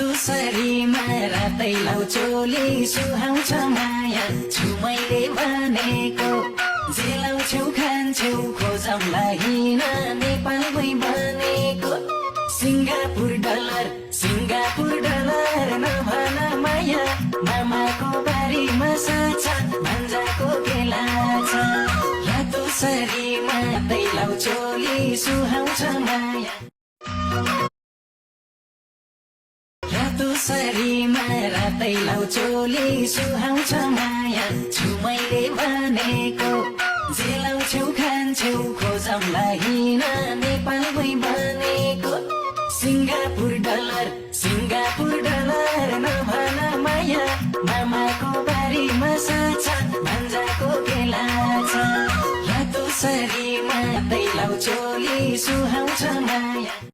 रातो सरीमा रातै लाउ चोली सुहाउँछ माया छु मैले भनेको जे लाउँछौ खान्छौ खोजौँला हिँड नेपालमै बनेको सिङ्गापुर डलर नभन माया मामाको बारीमा साचा भन्जाको केला छ रातो सरीमा रातै लाउ चोली सुहाउँछ माया रातो सरीमा रातै लाउ चोली सुहाउँछ माया छु मैले भनेको जे लाउँछौ खान्छौ खोजौँला हिँड नेपालमै बनेको सिङ्गापुर डलर नभन माया मामाको बारीमा साचा भन्जाको केला छ रातो सरीमा रातै लाउ चोली सुहाउँछ माया